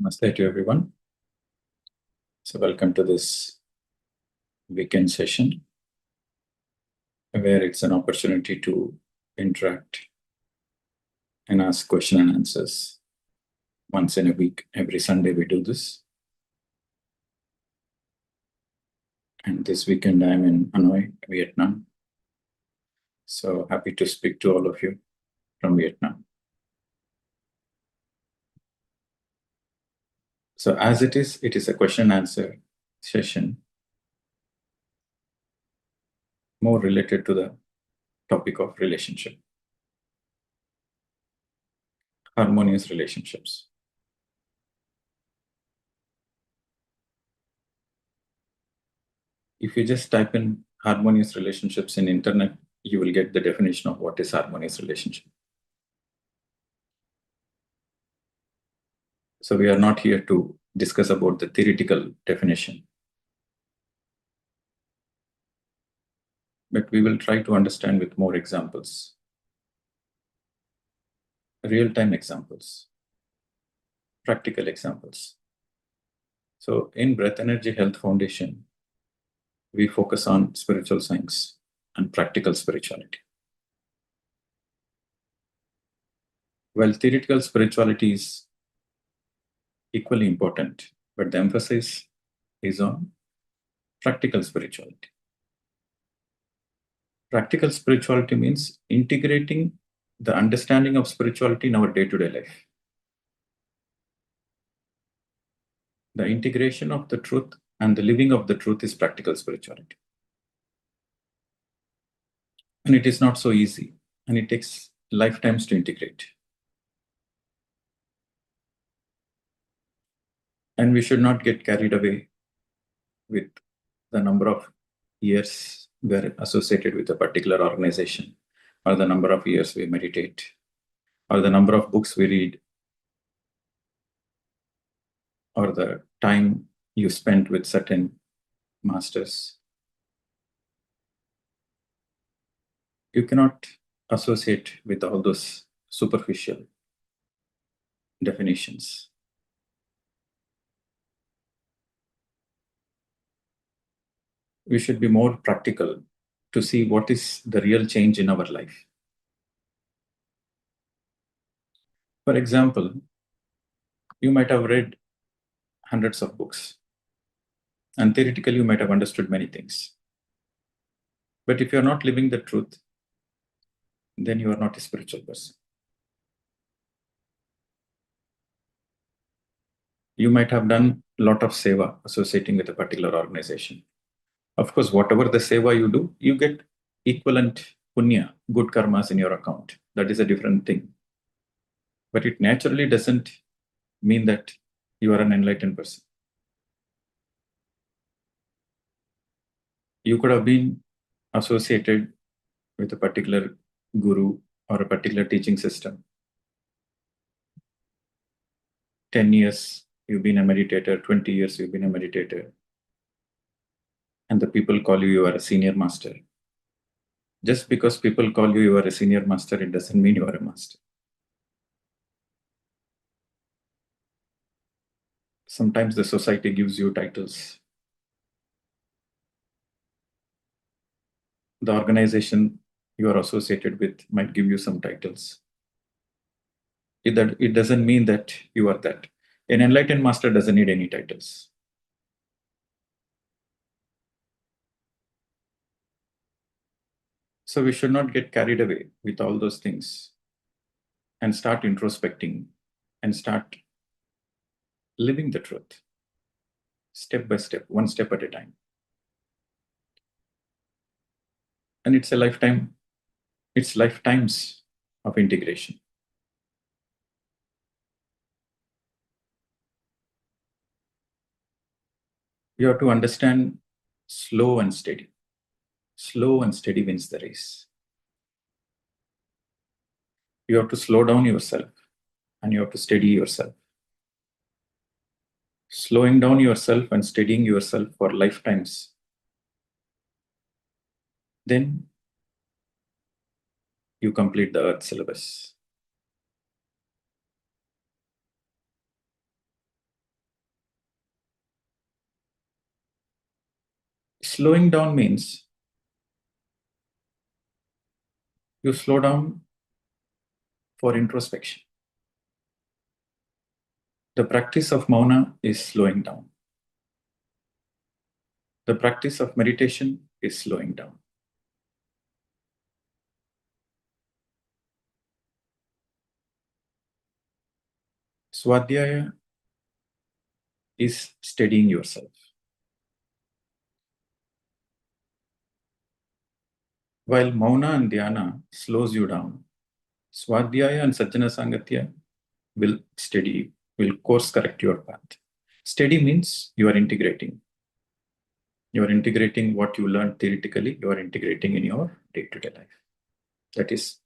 Namaste to everyone. So welcome to this weekend session where it's an opportunity to interact and ask question and answers once in a week. Every Sunday we do this. And this weekend I'm in Hanoi, Vietnam. So happy to speak to all of you from Vietnam. So as it is a question and answer session more related to the topic of relationship, harmonious relationships. If you just type in harmonious relationships in internet, you will get the definition of what is harmonious relationship. So we are not here to discuss about the theoretical definition, but we will try to understand with more examples, real-time examples, practical examples. So in Breath Energy Health Foundation, we focus on spiritual science and practical spirituality. Well, theoretical spirituality is equally important, but the emphasis is on practical spirituality. Practical spirituality means integrating the understanding of spirituality in our day-to-day life. The integration of the truth and the living of the truth is practical spirituality. And it is not so easy, and it takes lifetimes to integrate. And we should not get carried away with the number of years we are associated with a particular organization, or the number of years we meditate, or the number of books we read, or the time you spent with certain masters. You cannot associate with all those superficial definitions. We should be more practical to see what is the real change in our life. For example, you might have read hundreds of books, and theoretically you might have understood many things. But if you're not living the truth, then you are not a spiritual person. You might have done a lot of seva associating with a particular organization. Of course, whatever the seva you do, you get equivalent punya, good karmas in your account. That is a different thing. But it naturally doesn't mean that you are an enlightened person. You could have been associated with a particular guru or a particular teaching system. 10 years you've been a meditator, 20 years you've been a meditator, and the people call you are a senior master. Just because people call you are a senior master, it doesn't mean you are a master. Sometimes the society gives you titles. The organization you are associated with might give you some titles. It doesn't mean that you are that. An enlightened master doesn't need any titles. So we should not get carried away with all those things and start introspecting and start living the truth step by step, one step at a time. And it's a lifetime, it's lifetimes of integration. You have to understand slow and steady. Slow and steady wins the race. You have to slow down yourself and you have to steady yourself. Slowing down yourself and steadying yourself for lifetimes, then you complete the earth syllabus. Slowing down means you slow down for introspection. The practice of mauna is slowing down. The practice of meditation is slowing down. Swadhyaya is steadying yourself. While mauna and dhyana slows you down, Swadhyaya and Sajjana Sangatya will steady you, will course correct your path. Steady means you are integrating. You are integrating what you learned theoretically, you are integrating in your day-to-day life. That is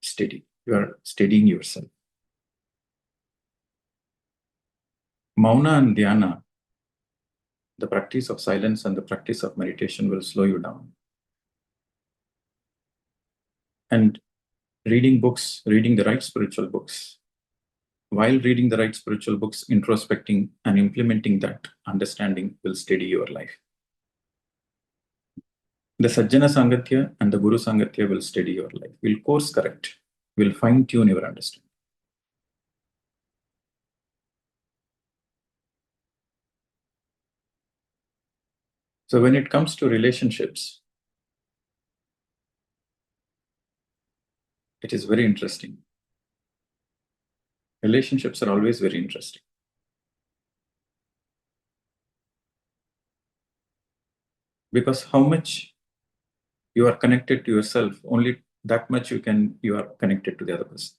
steady. You are steadying yourself. Mauna and dhyana, the practice of silence and the practice of meditation will slow you down. And reading books, reading the right spiritual books, while reading the right spiritual books, introspecting and implementing that understanding will steady your life. The Sajjana Sangatya and the Guru Sangatya will steady your life, will course correct, will fine tune your understanding. So when it comes to relationships, it is very interesting. Relationships are always very interesting. Because how much you are connected to yourself, only that much you are connected to the other person.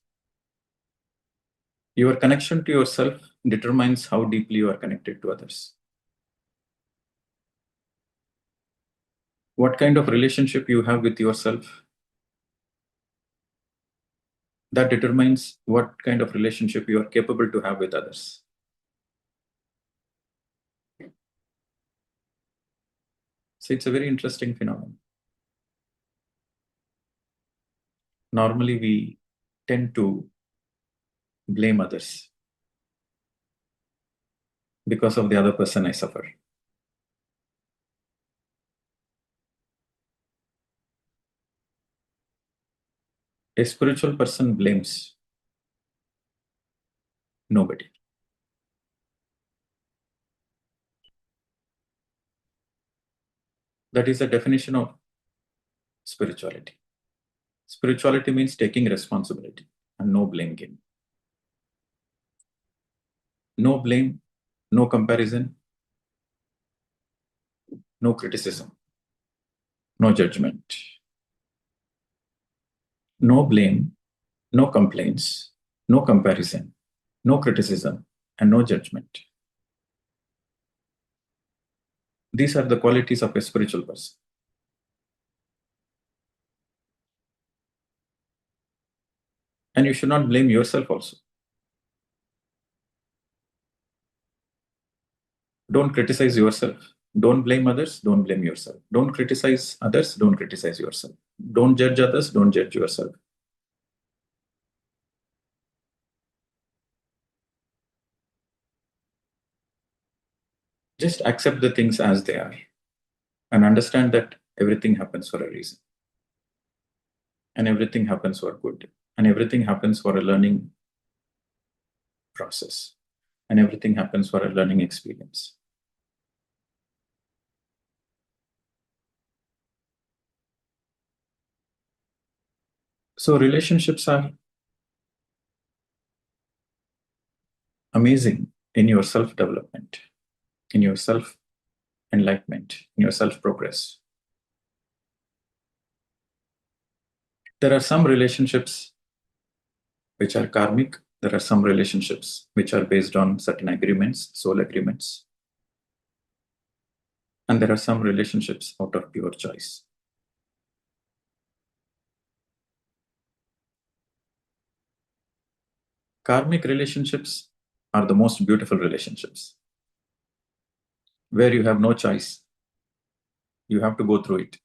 Your connection to yourself determines how deeply you are connected to others. What kind of relationship you have with yourself, that determines what kind of relationship you are capable to have with others. So it's a very interesting phenomenon. Normally, we tend to blame others. Because of the other person, I suffer. A spiritual person blames nobody. That is the definition of spirituality. Spirituality means taking responsibility and no blame game. No blame, no comparison, no criticism, no judgment. No blame, no complaints, no comparison, no criticism, and no judgment. These are the qualities of a spiritual person. And you should not blame yourself also. Don't criticize yourself. Don't blame others. Don't blame yourself. Don't criticize others. Don't criticize yourself. Don't judge others. Don't judge yourself. Just accept the things as they are and understand that everything happens for a reason. And everything happens for good. And everything happens for a learning process. And everything happens for a learning experience. So relationships are amazing in your self-development, in your self-enlightenment, in your self-progress. There are some relationships which are karmic. There are some relationships which are based on certain agreements, soul agreements. And there are some relationships out of pure choice. Karmic relationships are the most beautiful relationships, where you have no choice. You have to go through it.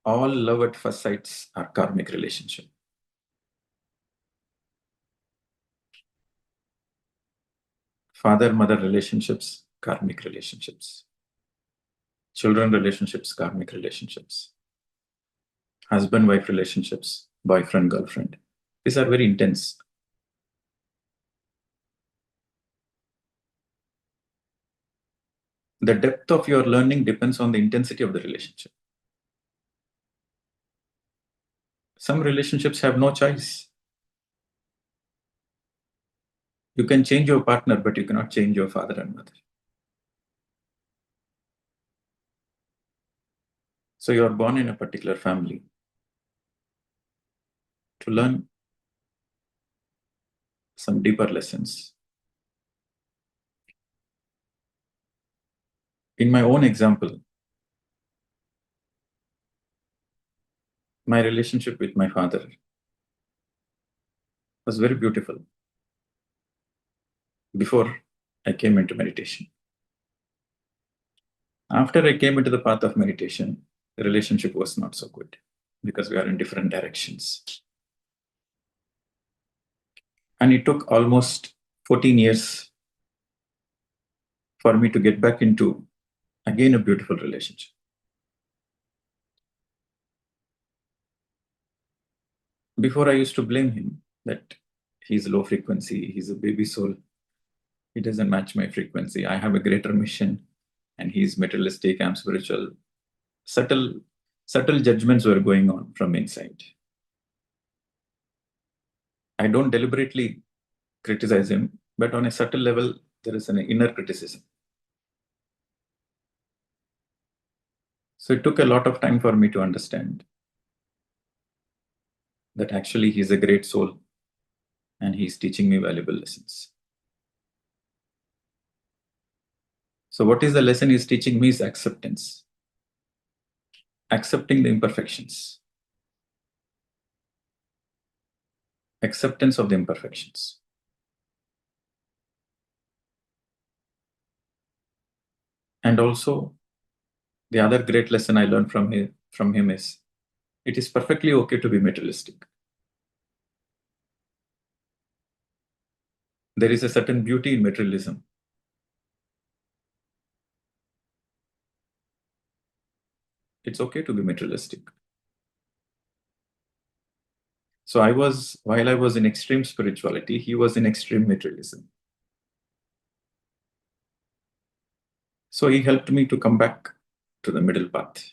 All love at first sights are karmic relationships. Father-mother relationships, karmic relationships. children relationships, karmic relationships, husband-wife relationships, boyfriend-girlfriend. These are very intense. The depth of your learning depends on the intensity of the relationship. Some relationships have no choice. You can change your partner, but you cannot change your father and mother. So you are born in a particular family to learn some deeper lessons. In my own example, my relationship with my father was very beautiful before I came into meditation. After I came into the path of meditation, the relationship was not so good because we are in different directions. And it took almost 14 years for me to get back into, again, a beautiful relationship. Before, I used to blame him that he's low frequency, he's a baby soul, he doesn't match my frequency, I have a greater mission, and he's materialistic, I'm spiritual. Subtle judgments were going on from inside. I don't deliberately criticize him, but on a subtle level, there is an inner criticism. So it took a lot of time for me to understand that actually he's a great soul and he's teaching me valuable lessons. So what is the lesson he's teaching me is acceptance. Accepting the imperfections. Acceptance of the imperfections. And also, the other great lesson I learned from him is, it is perfectly okay to be materialistic. There is a certain beauty in materialism. It's okay to be materialistic. So while I was in extreme spirituality, he was in extreme materialism. So he helped me to come back to the middle path.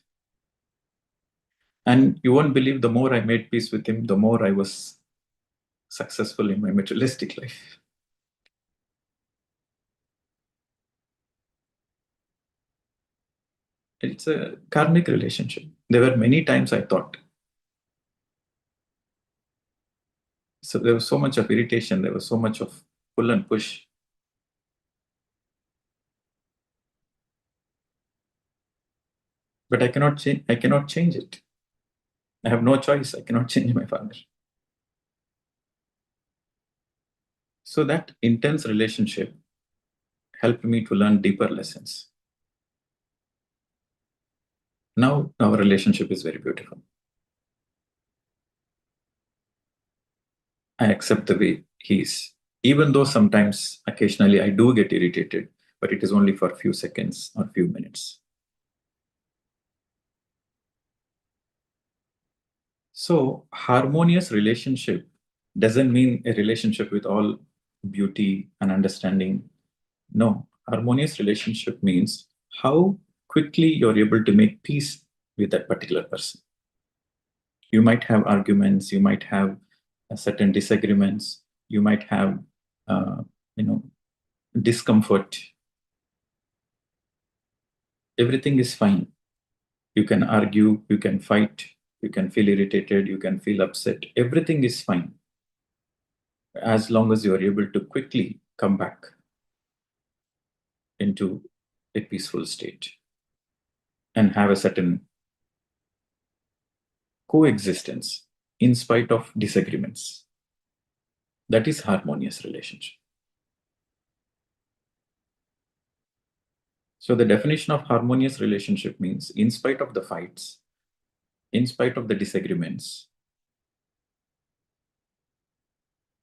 And you won't believe, the more I made peace with him, the more I was successful in my materialistic life. It's a karmic relationship. There were many times I thought. So there was so much of irritation, there was so much of pull and push. But I cannot change it. I have no choice. I cannot change my father. So that intense relationship helped me to learn deeper lessons. Now our relationship is very beautiful. I accept the way he is. Even though sometimes, occasionally, I do get irritated, but it is only for a few seconds or few minutes. So harmonious relationship doesn't mean a relationship with all beauty and understanding. No, harmonious relationship means how quickly you're able to make peace with that particular person. You might have arguments, you might have certain disagreements, you might have, discomfort. Everything is fine. You can argue, you can fight, you can feel irritated, you can feel upset. Everything is fine as long as you are able to quickly come back into a peaceful state and have a certain coexistence in spite of disagreements. That is harmonious relationship. So the definition of harmonious relationship means, in spite of the fights, in spite of the disagreements,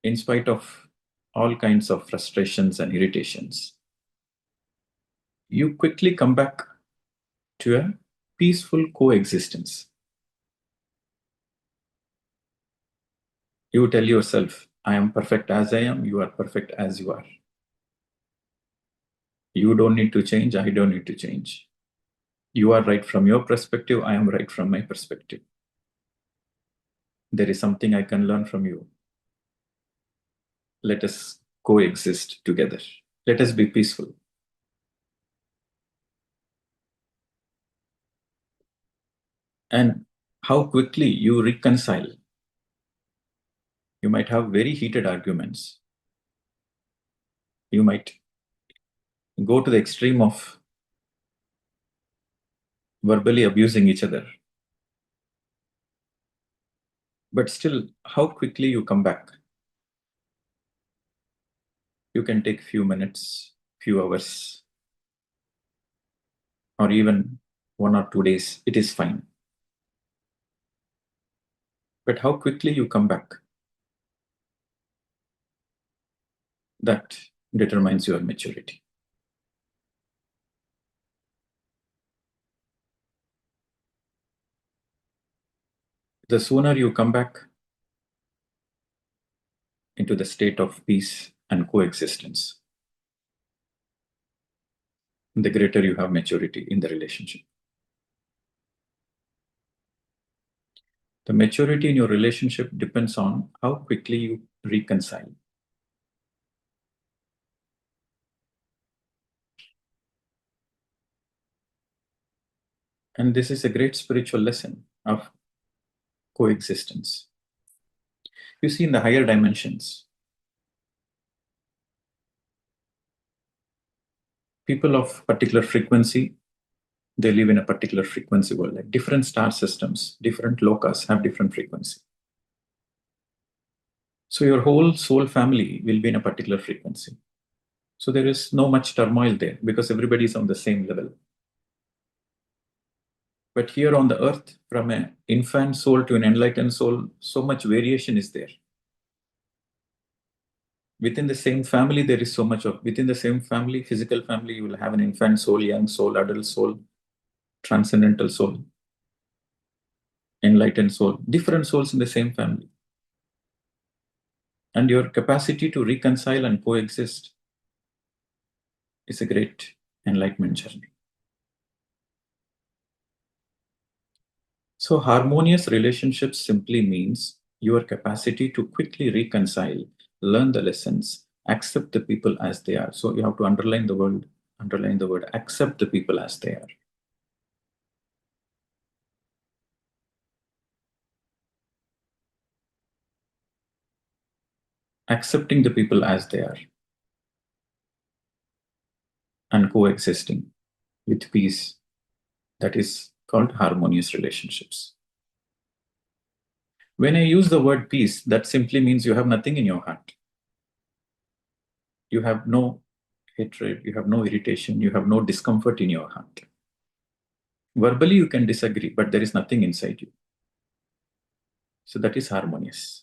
in spite of all kinds of frustrations and irritations, you quickly come back to a peaceful coexistence. You tell yourself, I am perfect as I am, you are perfect as you are. You don't need to change, I don't need to change. You are right from your perspective, I am right from my perspective. There is something I can learn from you. Let us coexist together. Let us be peaceful. And how quickly you reconcile. You might have very heated arguments. You might go to the extreme of verbally abusing each other. But still, how quickly you come back. You can take few minutes, few hours, or even 1 or 2 days. It is fine. But how quickly you come back, that determines your maturity. The sooner you come back into the state of peace and coexistence, the greater you have maturity in the relationship. The maturity in your relationship depends on how quickly you reconcile. And this is a great spiritual lesson of coexistence. You see, in the higher dimensions, people of particular frequency, they live in a particular frequency world. Like different star systems, different lokas have different frequency. So your whole soul family will be in a particular frequency. So there is no much turmoil there because everybody is on the same level. But here on the earth, from an infant soul to an enlightened soul, so much variation is there. Within the same family, there is so much of, within the same family, physical family, you will have an infant soul, young soul, adult soul, transcendental soul, enlightened soul, different souls in the same family. And your capacity to reconcile and coexist is a great enlightenment journey. So harmonious relationships simply means your capacity to quickly reconcile, learn the lessons, accept the people as they are. So you have to underline the word, accept the people as they are. Accepting the people as they are and coexisting with peace, that is called harmonious relationships. When I use the word peace, that simply means you have nothing in your heart. You have no hatred, you have no irritation, you have no discomfort in your heart. Verbally, you can disagree, but there is nothing inside you. So that is harmonious.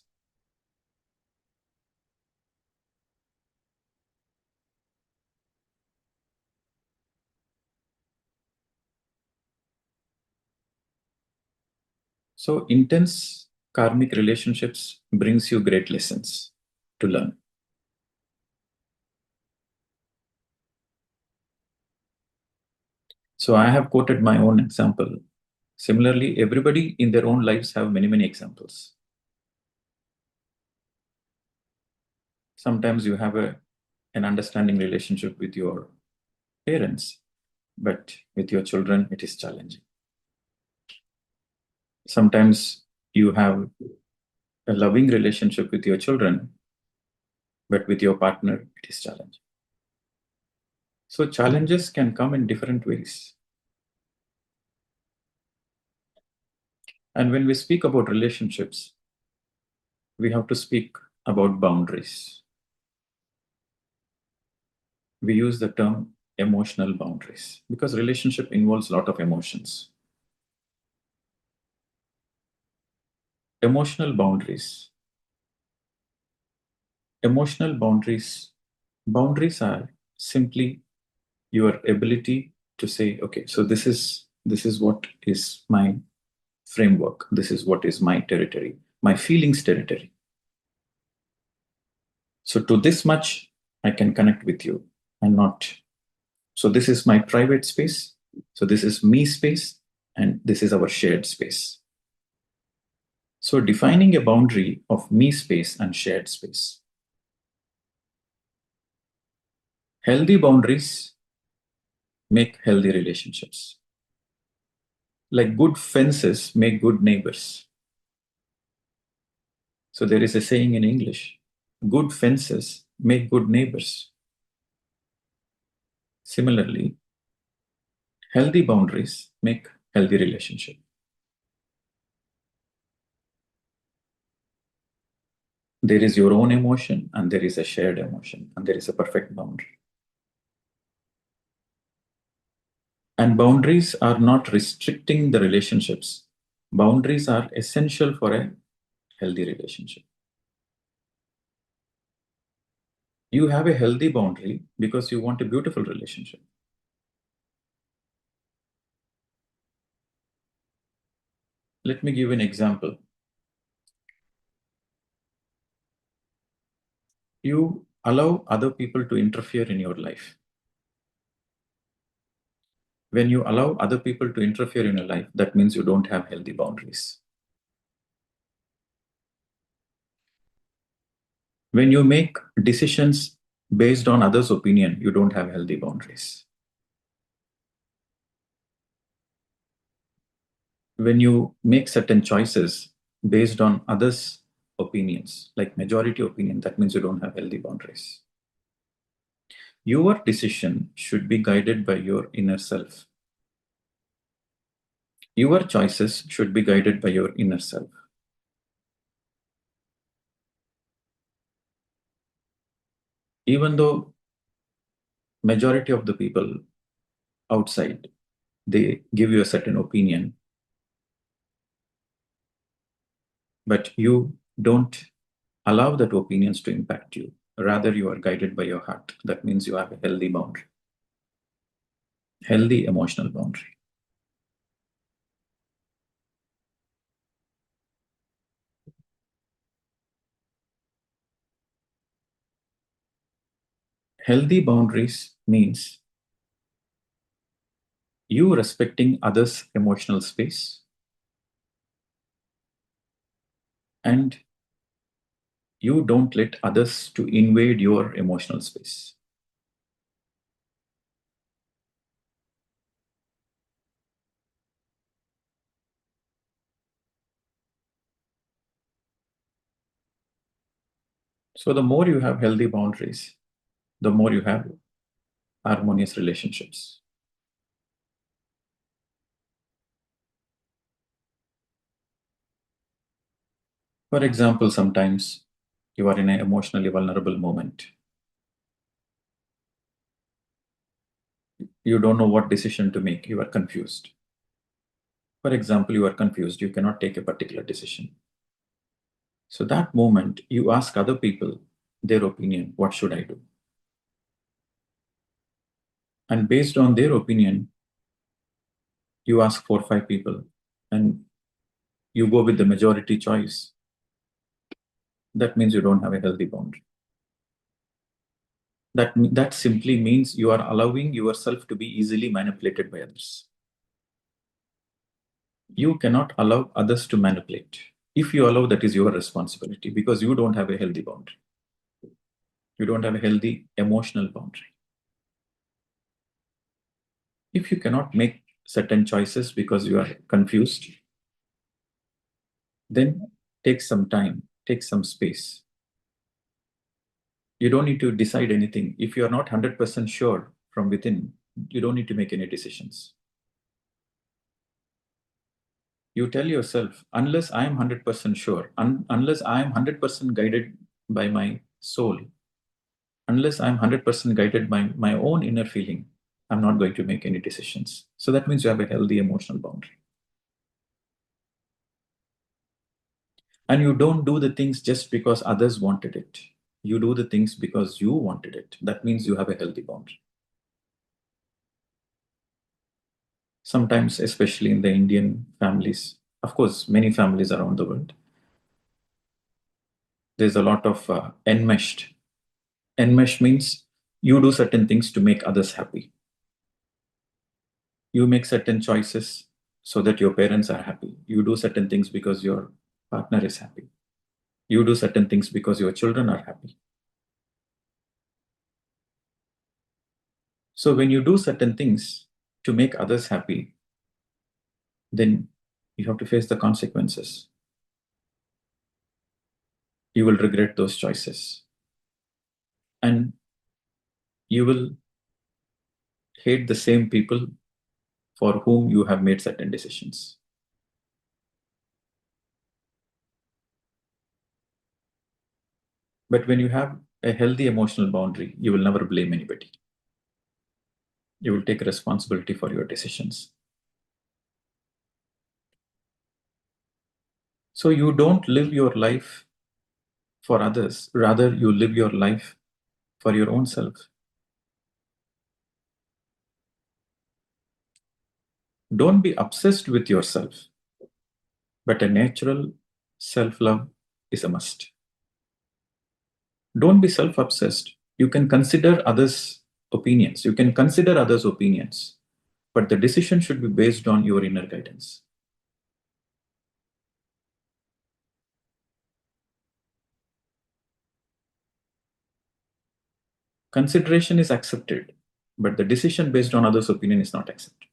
So intense karmic relationships brings you great lessons to learn. So I have quoted my own example. Similarly, everybody in their own lives have many, many examples. Sometimes you have an understanding relationship with your parents, but with your children, it is challenging. Sometimes you have a loving relationship with your children, but with your partner, it is challenging. So challenges can come in different ways. And when we speak about relationships, we have to speak about boundaries. We use the term emotional boundaries because relationship involves a lot of emotions. Emotional boundaries. Emotional boundaries are simply your ability to say, okay, so this is This is what is my framework. This is what is my territory, my feelings territory. So to this much, I can connect with you and not. So this is my private space. So this is me space, and this is our shared space. So defining a boundary of me space and shared space. Healthy boundaries make healthy relationships. Like good fences make good neighbors. So there is a saying in English, good fences make good neighbors. Similarly, healthy boundaries make healthy relationship. There is your own emotion, and there is a shared emotion, and there is a perfect boundary. And boundaries are not restricting the relationships. Boundaries are essential for a healthy relationship. You have a healthy boundary because you want a beautiful relationship. Let me give an example. You allow other people to interfere in your life. When you allow other people to interfere in your life, that means you don't have healthy boundaries. When you make decisions based on others' opinion, you don't have healthy boundaries. When you make certain choices based on others' opinions, like majority opinion, that means you don't have healthy boundaries. Your decision should be guided by your inner self. Your choices should be guided by your inner self. Even though majority of the people outside, they give you a certain opinion, but you don't allow that opinions to impact you. Rather, you are guided by your heart. That means you have a healthy boundary, healthy emotional boundary. Healthy boundaries means you respecting others' emotional space and you don't let others to invade your emotional space. So the more you have healthy boundaries, the more you have harmonious relationships. For example, sometimes you are in an emotionally vulnerable moment. You don't know what decision to make. You are confused. For example, you are confused. You cannot take a particular decision. So that moment, you ask other people their opinion. What should I do? And based on their opinion, you ask 4 or 5 people and you go with the majority choice. That means you don't have a healthy boundary. That simply means you are allowing yourself to be easily manipulated by others. You cannot allow others to manipulate. If you allow, that is your responsibility because you don't have a healthy boundary. You don't have a healthy emotional boundary. If you cannot make certain choices because you are confused, then take some time, take some space. You don't need to decide anything. If you are not 100% sure from within, you don't need to make any decisions. You tell yourself, unless I am 100% sure, unless I am 100% guided by my soul, unless I'm 100% guided by my own inner feeling, I'm not going to make any decisions. So that means you have a healthy emotional boundary. And you don't do the things just because others wanted it. You do the things because you wanted it. That means you have a healthy boundary. Sometimes, especially in the Indian families, of course, many families around the world, there's a lot of enmeshed. Enmesh means you do certain things to make others happy. You make certain choices so that your parents are happy. You do certain things because your partner is happy. You do certain things because your children are happy. So when you do certain things to make others happy, then you have to face the consequences. You will regret those choices. And you will hate the same people for whom you have made certain decisions. But when you have a healthy emotional boundary, you will never blame anybody. You will take responsibility for your decisions. So you don't live your life for others, rather you live your life for your own self. Don't be obsessed with yourself, but a natural self-love is a must. Don't be self-obsessed. You can consider others' opinions. You can consider others' opinions, but the decision should be based on your inner guidance. Consideration is accepted, but the decision based on others' opinion is not accepted.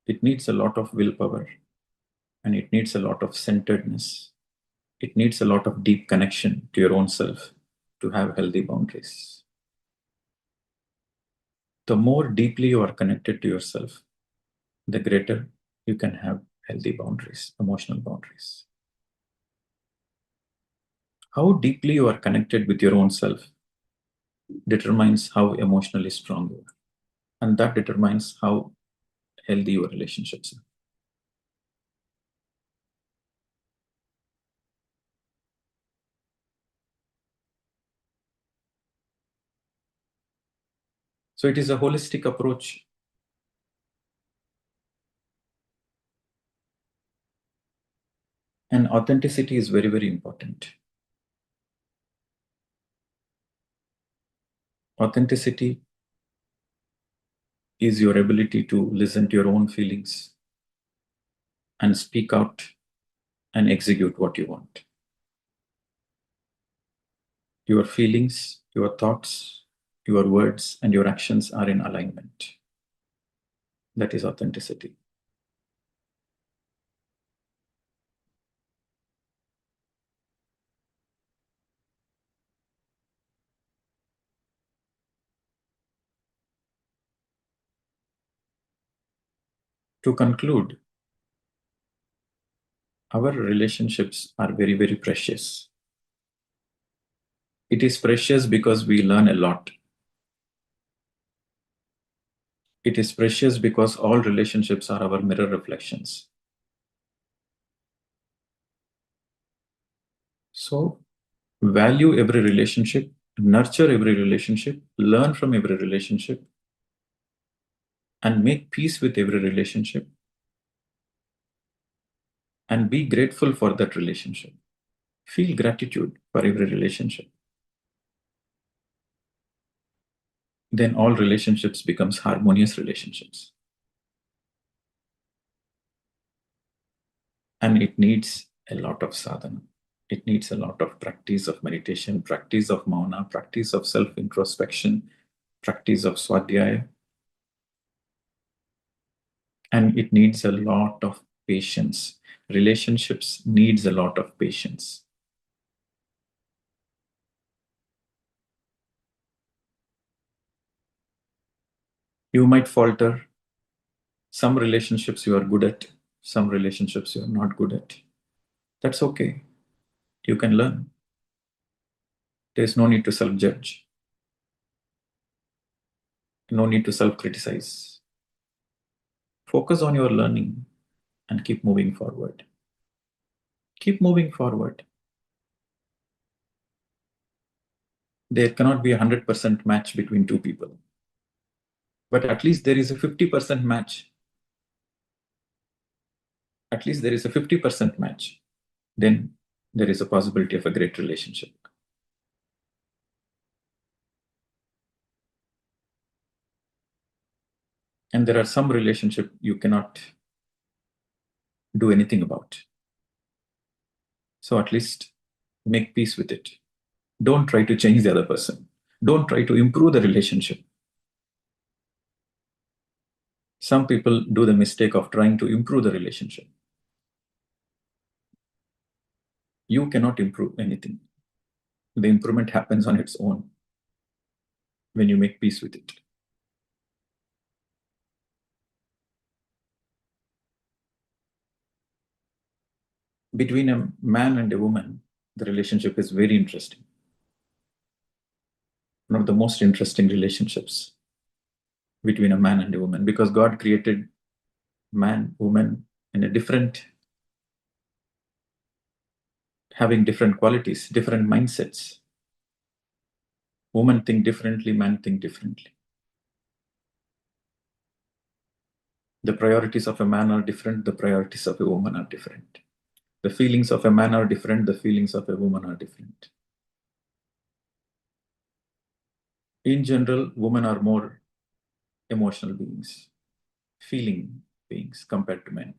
It needs a lot of willpower, and it needs a lot of centeredness. It needs a lot of deep connection to your own self to have healthy boundaries. The more deeply you are connected to yourself, the greater you can have healthy boundaries, emotional boundaries. How deeply you are connected with your own self determines how emotionally strong you are. And that determines how healthy your relationships are. So it is a holistic approach. And authenticity is very, very important. Authenticity is your ability to listen to your own feelings and speak out and execute what you want. Your feelings, your thoughts, your words, and your actions are in alignment. That is authenticity. To conclude, our relationships are very, very precious. It is precious because we learn a lot. It is precious because all relationships are our mirror reflections. So, value every relationship, nurture every relationship, learn from every relationship, and make peace with every relationship, and be grateful for that relationship. Feel gratitude for every relationship. Then all relationships becomes harmonious relationships. And it needs a lot of sadhana. It needs a lot of practice of meditation, practice of mauna, practice of self-introspection, practice of swadhyaya. And it needs a lot of patience. Relationships needs a lot of patience. You might falter. Some relationships you are good at, some relationships you are not good at. That's okay. You can learn. There's no need to self-judge. No need to self-criticize. Focus on your learning and keep moving forward. Keep moving forward. There cannot be 100% match between two people. But at least there is a 50% match. At least there is a 50% match. Then there is a possibility of a great relationship. And there are some relationship you cannot do anything about. So at least make peace with it. Don't try to change the other person. Don't try to improve the relationship. Some people do the mistake of trying to improve the relationship. You cannot improve anything. The improvement happens on its own when you make peace with it. Between a man and a woman, the relationship is very interesting. One of the most interesting relationships between a man and a woman, because God created man, woman in a different, having different qualities, different mindsets. Women think differently, men think differently. The priorities of a man are different, the priorities of a woman are different. The feelings of a man are different, the feelings of a woman are different. In general, women are more emotional beings, feeling beings compared to men.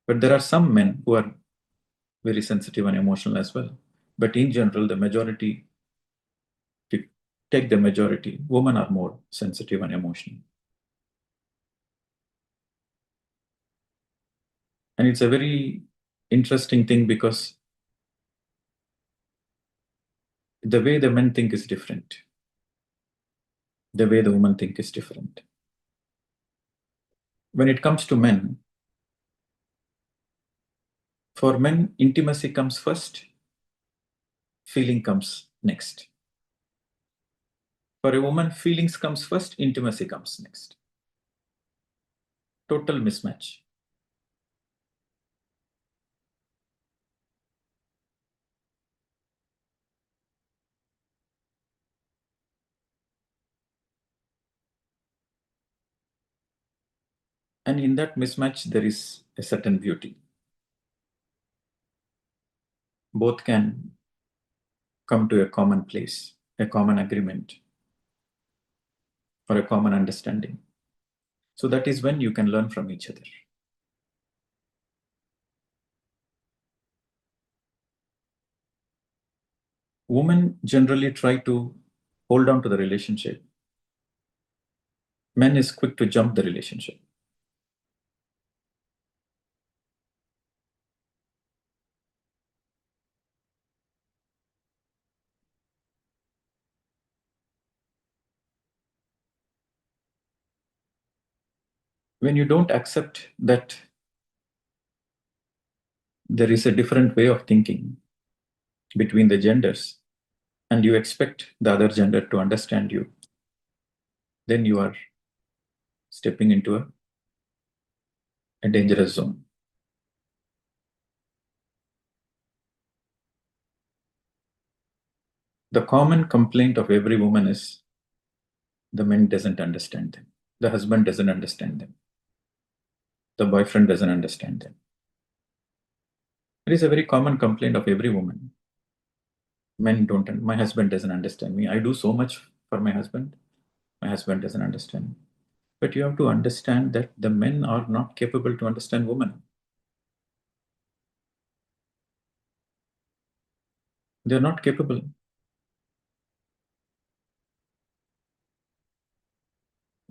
But there are some men who are very sensitive and emotional as well. But in general, the majority, to take the majority, women are more sensitive and emotional. And it's a very interesting thing because the way the men think is different. The way the women think is different. When it comes to men, for men, intimacy comes first, feeling comes next. For a woman, feelings comes first, intimacy comes next. Total mismatch. And in that mismatch, there is a certain beauty. Both can come to a common place, a common agreement, or a common understanding. So that is when you can learn from each other. Women generally try to hold on to the relationship. Men is quick to jump the relationship. When you don't accept that there is a different way of thinking between the genders, and you expect the other gender to understand you, then you are stepping into a dangerous zone. The common complaint of every woman is the man doesn't understand them. The husband doesn't understand them. The boyfriend doesn't understand them. It is a very common complaint of every woman. Men don't, my husband doesn't understand me. I do so much for my husband doesn't understand me. But you have to understand that the men are not capable to understand women. They're not capable.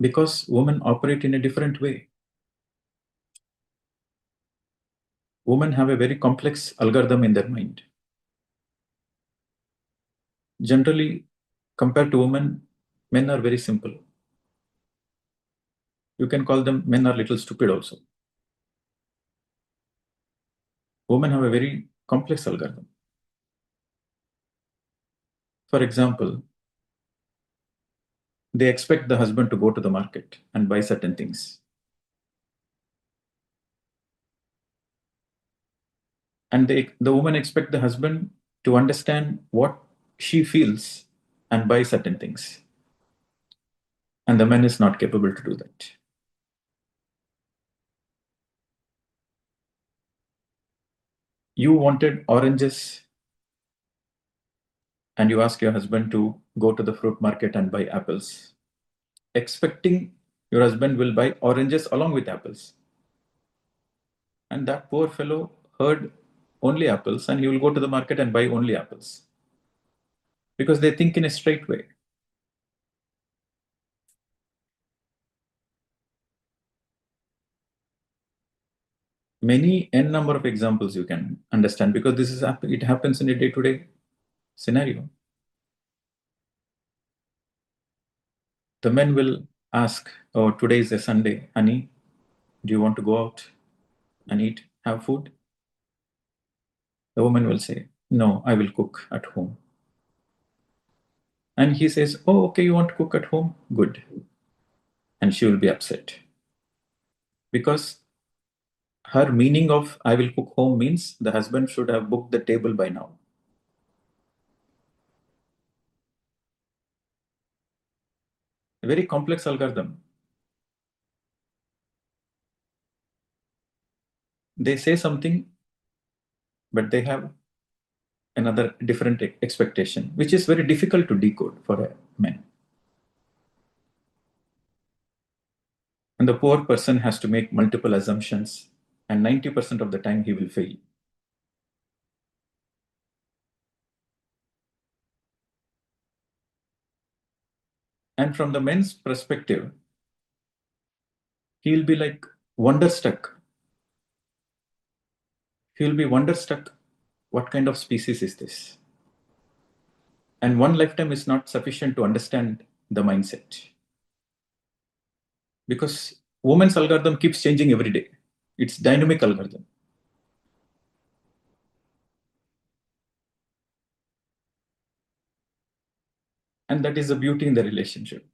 Because women operate in a different way. Women have a very complex algorithm in their mind. Generally, compared to women, men are very simple. You can call them men are little stupid also. Women have a very complex algorithm. For example, they expect the husband to go to the market and buy certain things. And the woman expect the husband to understand what she feels and buy certain things. And the man is not capable to do that. You wanted oranges and you ask your husband to go to the fruit market and buy apples, expecting your husband will buy oranges along with apples. And that poor fellow heard only apples and he will go to the market and buy only apples because they think in a straight way. Many n number of examples you can understand because this is it happens in a day-to-day scenario. The men will ask, "Oh, today is a Sunday, honey. Do you want to go out and eat, have food?" The woman will say, "No, I will cook at home." And he says, "Oh, okay, you want to cook at home? Good." And she will be upset because her meaning of "I will cook home" means the husband should have booked the table by now. A very complex algorithm. They say something, but they have another different expectation, which is very difficult to decode for a man. And the poor person has to make multiple assumptions, and 90% of the time he will fail. And from the men's perspective, he'll be like wonderstruck. He'll be wonderstruck. What kind of species is this? And one lifetime is not sufficient to understand the mindset. Because woman's algorithm keeps changing every day. It's dynamic algorithm. And that is the beauty in the relationship.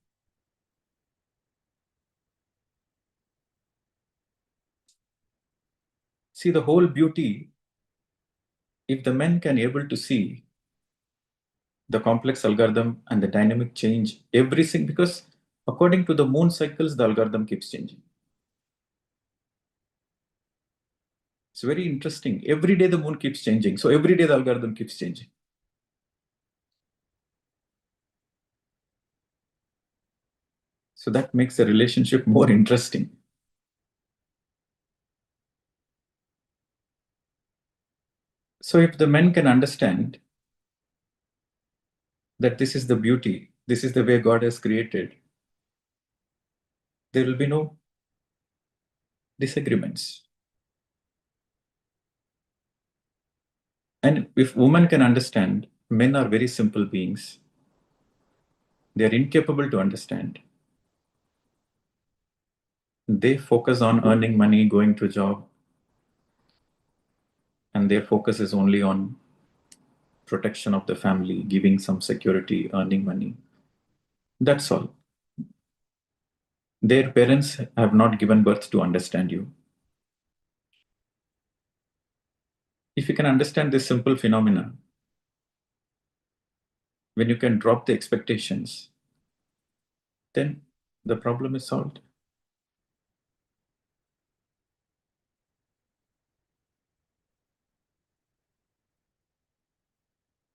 See, the whole beauty, if the men can able to see the complex algorithm and the dynamic change, everything, because according to the moon cycles, the algorithm keeps changing. It's very interesting. Every day the moon keeps changing. So every day the algorithm keeps changing. So that makes the relationship more interesting. So if the men can understand that this is the beauty, this is the way God has created, there will be no disagreements. And if women can understand, men are very simple beings. They are incapable to understand. They focus on earning money, going to a job, and their focus is only on protection of the family, giving some security, earning money. That's all. Their parents have not given birth to understand you. If you can understand this simple phenomena, when you can drop the expectations, then the problem is solved.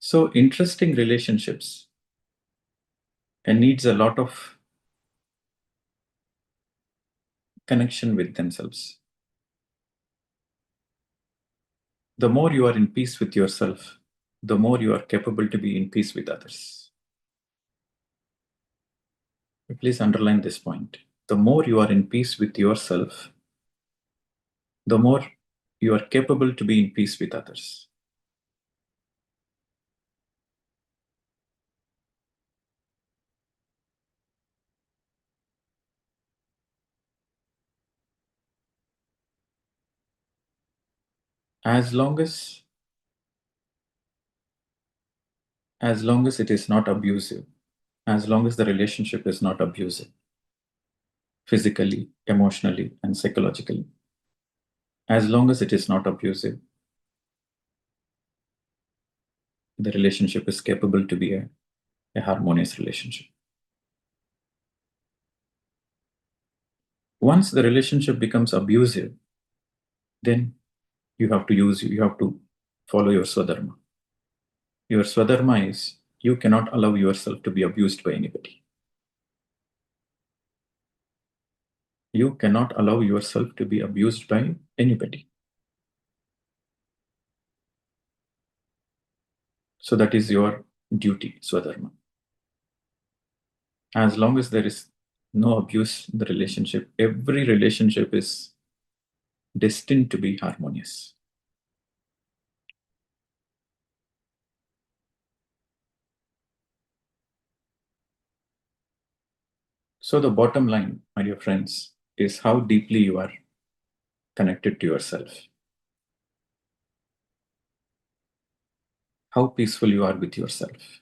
So interesting relationships and needs a lot of connection with themselves. The more you are in peace with yourself, the more you are capable to be in peace with others. Please underline this point. The more you are in peace with yourself, the more you are capable to be in peace with others. As long as it is not abusive, as long as the relationship is not abusive, physically, emotionally, and psychologically, as long as it is not abusive, the relationship is capable to be a harmonious relationship. Once the relationship becomes abusive, then you have to follow your swadharma. Your swadharma is you cannot allow yourself to be abused by anybody. You cannot allow yourself to be abused by anybody. So that is your duty, swadharma. As long as there is no abuse in the relationship, every relationship is destined to be harmonious. So the bottom line, my dear friends, is how deeply you are connected to yourself. How peaceful you are with yourself.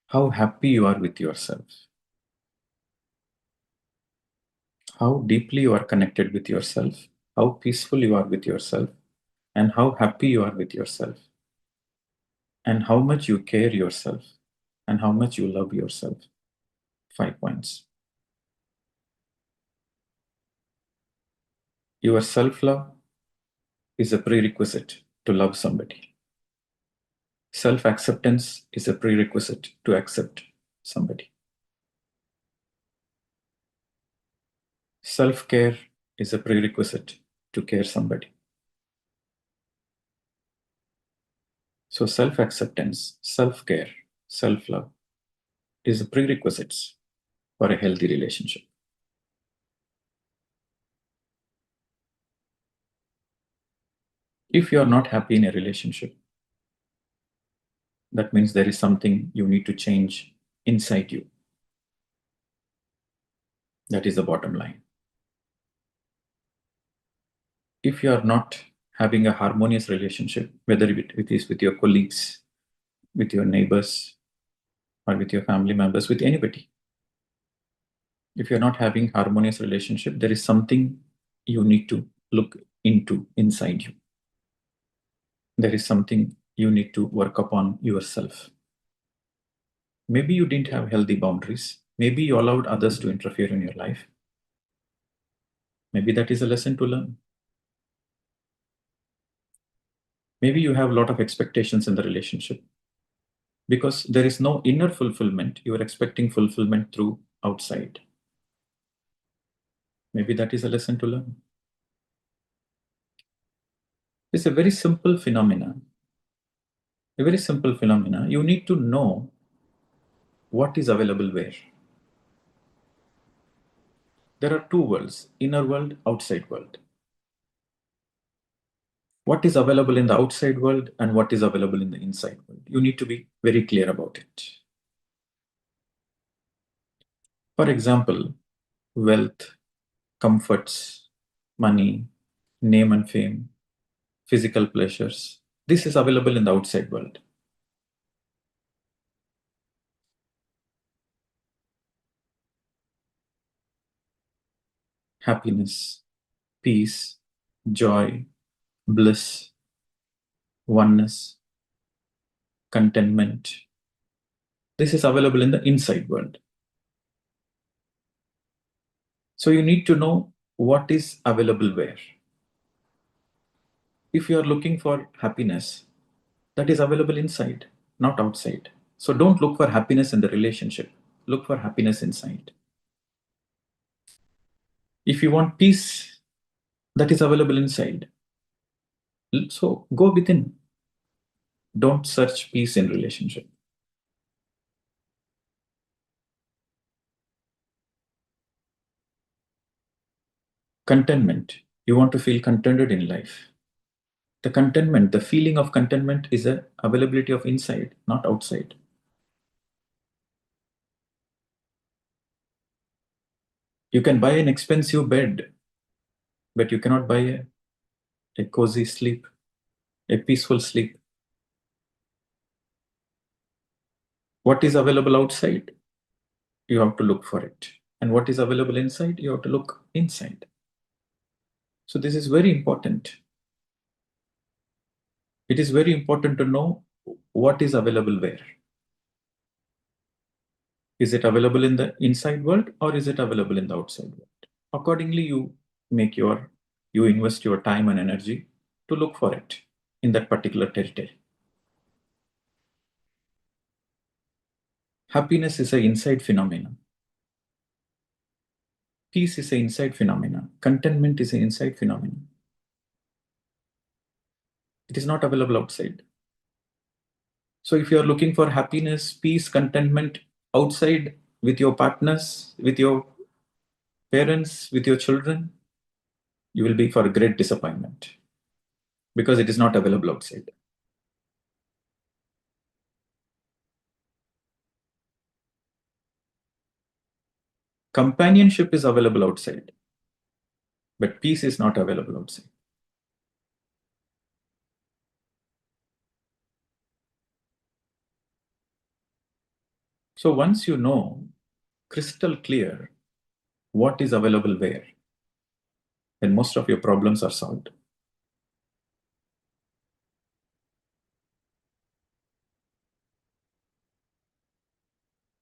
How happy you are with yourself. How deeply you are connected with yourself. How peaceful you are with yourself. And how happy you are with yourself. And how much you care yourself. And how much you love yourself. 5 points. Your self-love is a prerequisite to love somebody. Self-acceptance is a prerequisite to accept somebody. Self-care is a prerequisite to care somebody. So self-acceptance, self-care, self-love is a prerequisites for a healthy relationship. If you are not happy in a relationship, that means there is something you need to change inside you. That is the bottom line. If you are not having a harmonious relationship, whether it is with your colleagues, with your neighbors, or with your family members, with anybody, if you're not having harmonious relationship, there is something you need to look into inside you. There is something you need to work upon yourself. Maybe you didn't have healthy boundaries. Maybe you allowed others to interfere in your life. Maybe that is a lesson to learn. Maybe you have a lot of expectations in the relationship. Because there is no inner fulfillment, you are expecting fulfillment through outside. Maybe that is a lesson to learn. It's a very simple phenomena. A very simple phenomena. You need to know what is available where. There are two worlds, inner world, outside world. What is available in the outside world and what is available in the inside world. You need to be very clear about it. For example, wealth, comforts, money, name and fame, physical pleasures. This is available in the outside world. Happiness, peace, joy, bliss, oneness, contentment. This is available in the inside world. So you need to know what is available where. If you are looking for happiness, that is available inside, not outside. So don't look for happiness in the relationship. Look for happiness inside. If you want peace, that is available inside. So go within. Don't search peace in relationship. Contentment. You want to feel contented in life. The contentment, the feeling of contentment is a availability of inside, not outside. You can buy an expensive bed, but you cannot buy a cozy sleep, a peaceful sleep. What is available outside? You have to look for it. And what is available inside? You have to look inside. So this is very important. It is very important to know what is available where. Is it available in the inside world or is it available in the outside world? Accordingly, you invest your time and energy to look for it in that particular territory. Happiness is an inside phenomenon. Peace is an inside phenomenon. Contentment is an inside phenomenon. It is not available outside. So if you are looking for happiness, peace, contentment outside with your partners, with your parents, with your children, you will be for a great disappointment because it is not available outside. Companionship is available outside, but peace is not available outside. So once you know crystal clear what is available where, then most of your problems are solved.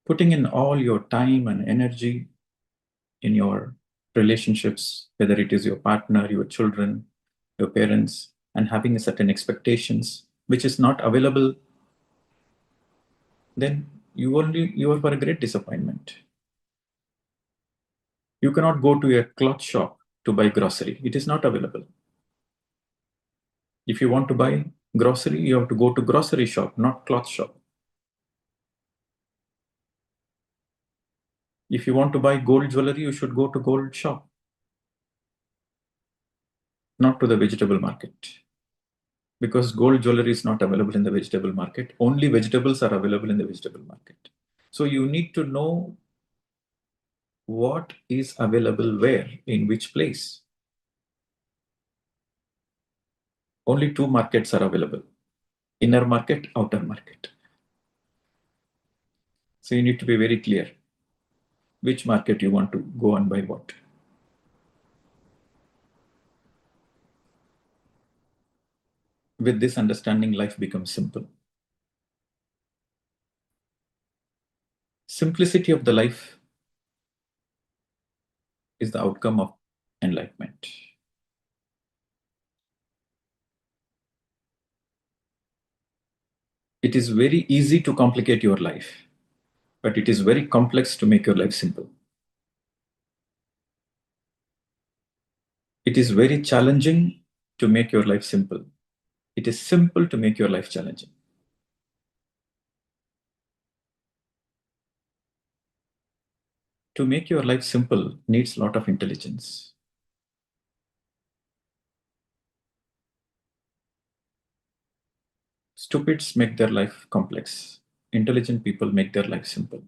Putting in all your time and energy in your relationships, whether it is your partner, your children, your parents, and having certain expectations which is not available, then you are for a great disappointment. You cannot go to a cloth shop to buy grocery. It is not available. If you want to buy grocery, you have to go to grocery shop, not cloth shop. If you want to buy gold jewelry, you should go to gold shop, not to the vegetable market. Because gold jewelry is not available in the vegetable market. Only vegetables are available in the vegetable market. So you need to know what is available where, in which place. Only two markets are available: inner market, outer market. So you need to be very clear which market you want to go and buy what. With this understanding, life becomes simple. Simplicity of the life is the outcome of enlightenment. It is very easy to complicate your life, but it is very complex to make your life simple. It is very challenging to make your life simple. It is simple to make your life challenging. To make your life simple needs a lot of intelligence. Stupids make their life complex. Intelligent people make their life simple.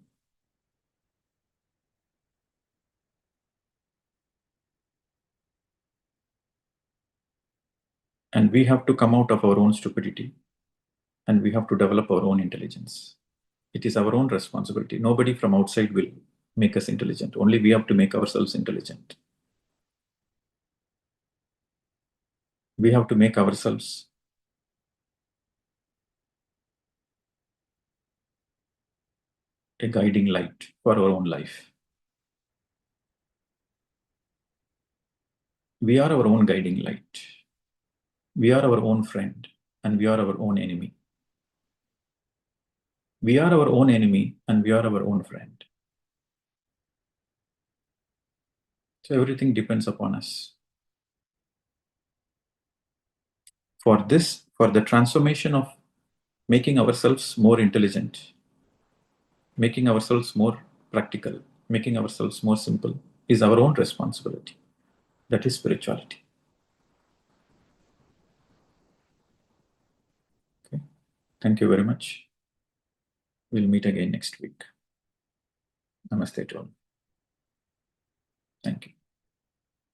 And we have to come out of our own stupidity and we have to develop our own intelligence. It is our own responsibility. Nobody from outside will make us intelligent. Only we have to make ourselves intelligent. We have to make ourselves a guiding light for our own life. We are our own guiding light. We are our own friend and we are our own enemy. We are our own enemy and we are our own friend. So everything depends upon us. For this, for the transformation of making ourselves more intelligent, making ourselves more practical, making ourselves more simple is our own responsibility. That is spirituality. Okay. Thank you very much. We'll meet again next week. Namaste to all. Thank you.